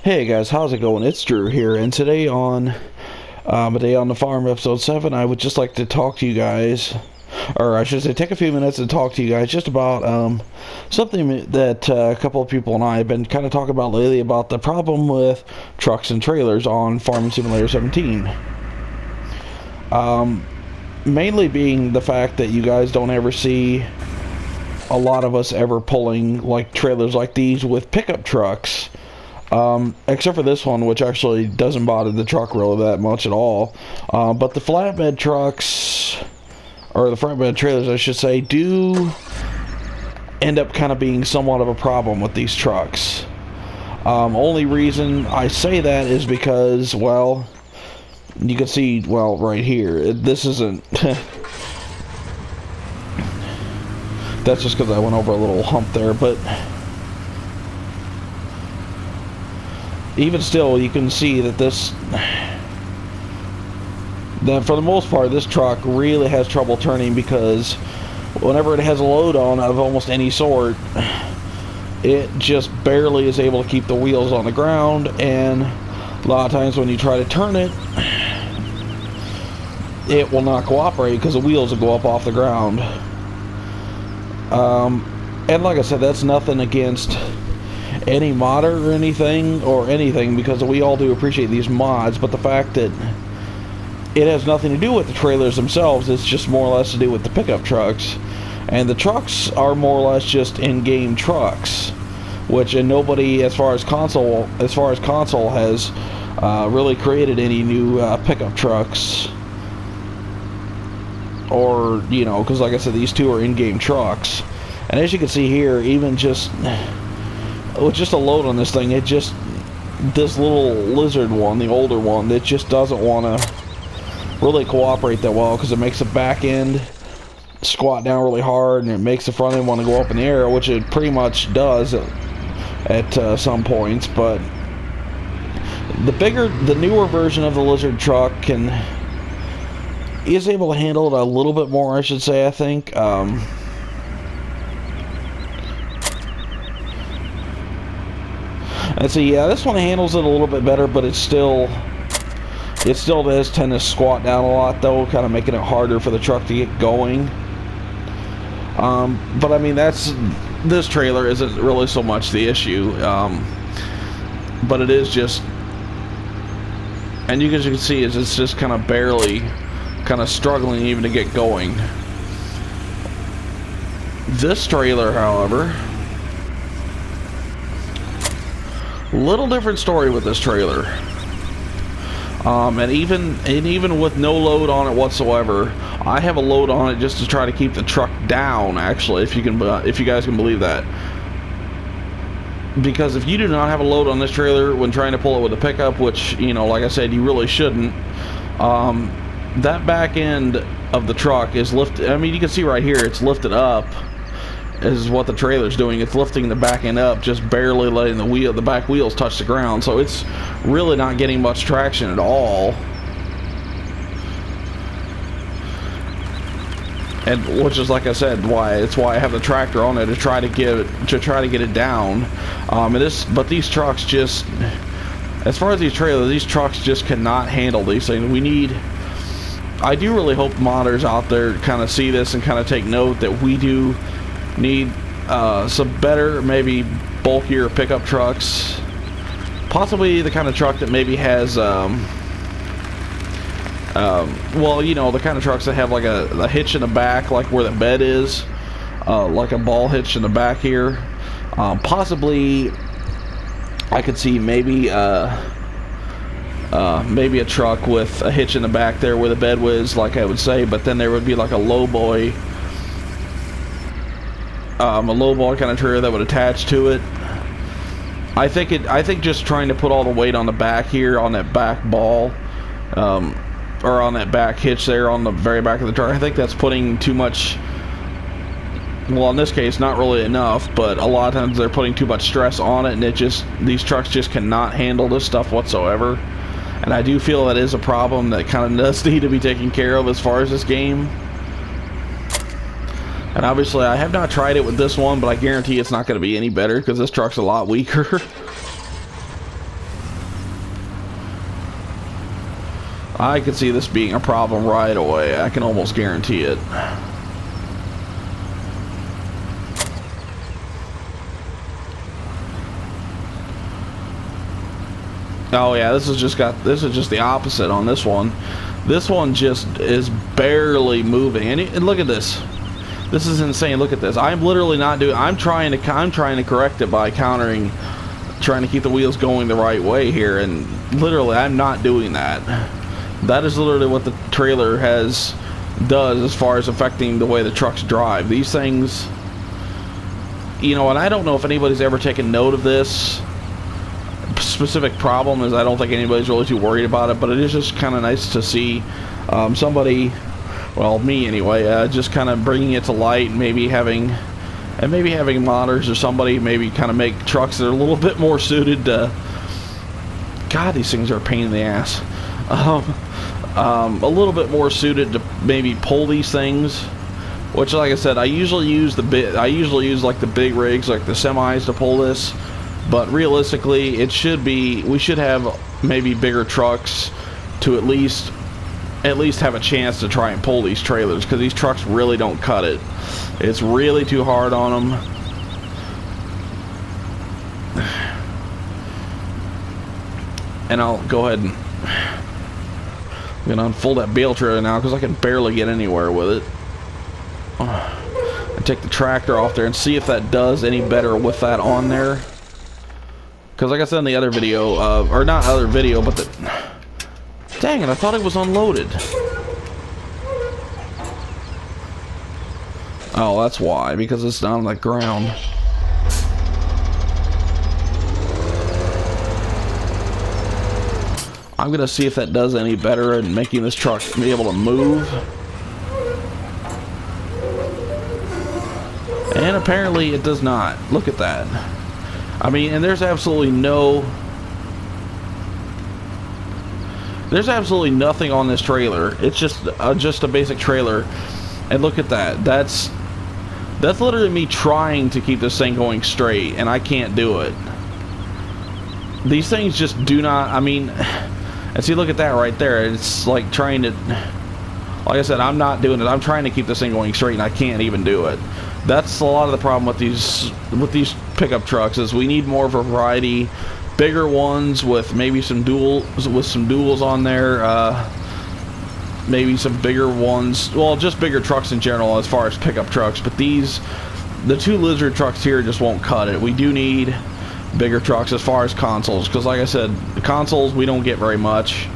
Hey guys, how's it going? It's Drew here, and today on A Day on the Farm, episode 7, I would just like to talk to you guys, or I should say take a few minutes and talk to you guys just about something that a couple of people and I have been kind of talking about lately about the problem with trucks and trailers on Farming Simulator 17. Mainly being the fact that you guys don't ever see a lot of us ever pulling like trailers like these with pickup trucks. Except for this one, which actually doesn't bother the truck really that much at all. But the flatbed trucks, or the flatbed trailers I should say, do end up kind of being somewhat of a problem with these trucks. Only reason I say that is because, well, you can see, well, right here, this isn't... That's just because I went over a little hump there, but... even still, you can see that that for the most part, this truck really has trouble turning because whenever it has a load on of almost any sort, it just barely is able to keep the wheels on the ground, and a lot of times when you try to turn it, it will not cooperate because the wheels will go up off the ground. And like I said, that's nothing against any modder or anything, because we all do appreciate these mods, but the fact that it has nothing to do with the trailers themselves, it's just more or less to do with the pickup trucks. And the trucks are more or less just in-game trucks, which, and nobody as far as console has really created any new pickup trucks, or, you know, because like I said, these two are in-game trucks. And as you can see here, even just with just a load on this thing, this little lizard one, the older one, it just doesn't want to really cooperate that well, because it makes the back end squat down really hard, and it makes the front end want to go up in the air, which it pretty much does at some points. But the newer version of the lizard truck is able to handle it a little bit more, I should say, I think. And so yeah, this one handles it a little bit better, but it still does tend to squat down a lot, though, kind of making it harder for the truck to get going. But I mean, this trailer isn't really so much the issue, but it is just, and you can see it's just kind of barely, kind of struggling even to get going. This trailer, however, little different story with this trailer. And even with no load on it whatsoever, I have a load on it just to try to keep the truck down, actually, if you guys can believe that. Because if you do not have a load on this trailer when trying to pull it with a pickup, which, you know, like I said, you really shouldn't, that back end of the truck is lifted. I mean, you can see right here, it's lifted up. Is what the trailer's doing. It's lifting the back end up, just barely letting the back wheels touch the ground. So it's really not getting much traction at all. And which is, like I said, it's why I have the tractor on it to try to get it down. But these trucks just, as far as these trailers, these trucks just cannot handle these things. I do really hope modders out there kind of see this and kind of take note that we do need some better, maybe bulkier pickup trucks, possibly the kind of truck that maybe has well, you know, the kind of trucks that have like a hitch in the back, like where the bed is, like a ball hitch in the back here. Possibly I could see maybe maybe a truck with a hitch in the back there where the bed was, like I would say, but then there would be like a lowboy kind of trailer that would attach to it. I think just trying to put all the weight on the back here, on that back ball, or on that back hitch there on the very back of the truck, I think that's putting too much, well, in this case, not really enough, but a lot of times they're putting too much stress on it, and these trucks just cannot handle this stuff whatsoever. And I do feel that is a problem that kind of does need to be taken care of as far as this game. And obviously I have not tried it with this one, but I guarantee it's not going to be any better because this truck's a lot weaker. I could see this being a problem right away. I can almost guarantee it. Oh yeah, this is just the opposite on this one. This one just is barely moving. And look at this. This is insane. Look at this. I'm literally not doing. I'm trying to correct it by countering, trying to keep the wheels going the right way here, and literally I'm not doing that. That is literally what the trailer does as far as affecting the way the trucks drive. These things, you know, and I don't know if anybody's ever taken note of this specific problem. Is I don't think anybody's really too worried about it, but it is just kind of nice to see somebody, well, me anyway, just kind of bringing it to light, and maybe having modders or somebody maybe kind of make trucks that are a little bit more suited to. God, these things are a pain in the ass. A little bit more suited to maybe pull these things, which, like I said, I usually use like the big rigs, like the semis, to pull this. But realistically, we should have maybe bigger trucks to at least have a chance to try and pull these trailers, because these trucks really don't cut it. It's really too hard on them. And I'll go ahead and I'm gonna unfold that bale trailer now, because I can barely get anywhere with it. And take the tractor off there and see if that does any better with that on there. Because like I said in the other video, or not other video, but dang it, I thought it was unloaded. Oh, that's why, because it's down on the ground. I'm gonna see if that does any better in making this truck be able to move. And apparently it does not. Look at that. I mean, and there's absolutely nothing on this trailer. It's just a basic trailer. And look at that. That's literally me trying to keep this thing going straight, and I can't do it. These things just do not. I mean, and see, look at that right there. It's like trying to, like I said, I'm not doing it. I'm trying to keep this thing going straight, and I can't even do it. That's a lot of the problem with these pickup trucks, is we need more of a variety, bigger ones with maybe some duals on there, maybe some bigger ones, well, just bigger trucks in general as far as pickup trucks. But the two Lizard trucks here just won't cut it. We do need bigger trucks as far as consoles, because like I said, the consoles we don't get very much,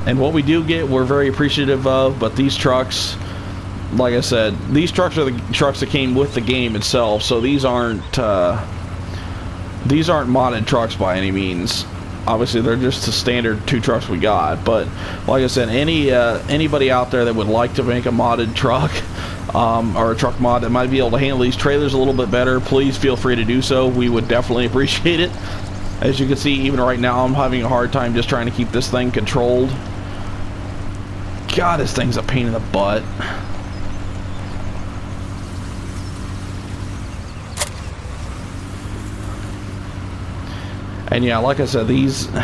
and what we do get we're very appreciative of. But these trucks, like I said, these trucks are the trucks that came with the game itself, so these aren't modded trucks by any means. Obviously they're just the standard two trucks we got. But like I said, anybody out there that would like to make a modded truck, or a truck mod that might be able to handle these trailers a little bit better, please feel free to do so. We would definitely appreciate it. As you can see, even right now I'm having a hard time just trying to keep this thing controlled. God, this thing's a pain in the butt. And yeah, like I said, these, and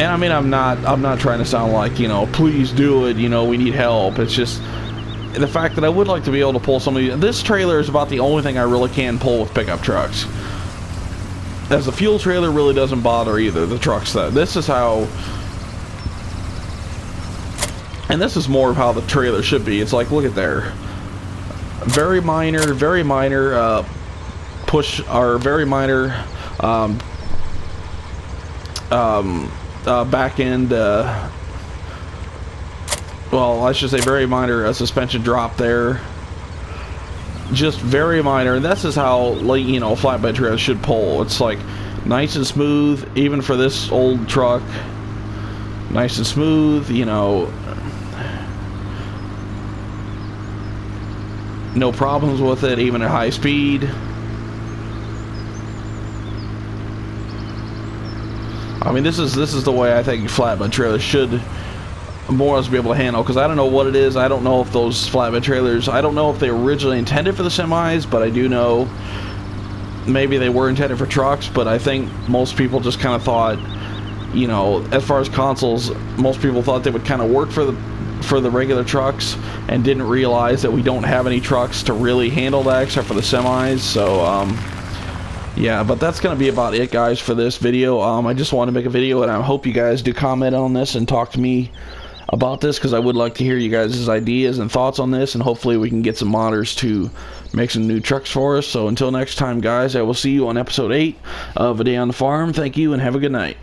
I mean, I'm not trying to sound like, you know, please do it, you know, we need help. It's just the fact that I would like to be able to pull some of these. This trailer is about the only thing I really can pull with pickup trucks, as the fuel trailer really doesn't bother either. The trucks, that this is how, and this is more of how the trailer should be. It's like, look at there, very minor push, or very minor back end, well, I should say very minor suspension drop there. Just very minor. And this is how, like, you know, flatbed trailer should pull. It's like nice and smooth, even for this old truck. Nice and smooth, you know. No problems with it, even at high speed. I mean, this is the way I think flatbed trailers should more or less be able to handle, because I don't know what it is. I don't know if those flatbed trailers, I don't know if they were originally intended for the semis, but I do know maybe they were intended for trucks. But I think most people just kind of thought you know, as far as consoles, most people thought they would kind of work for the regular trucks and didn't realize that we don't have any trucks to really handle that except for the semis. So yeah, but that's gonna be about it, guys, for this video. I just want to make a video, and I hope you guys do comment on this and talk to me about this, because I would like to hear you guys' ideas and thoughts on this, and hopefully we can get some modders to make some new trucks for us. So until next time, guys, I will see you on episode 8 of A Day on the Farm. Thank you and have a good night.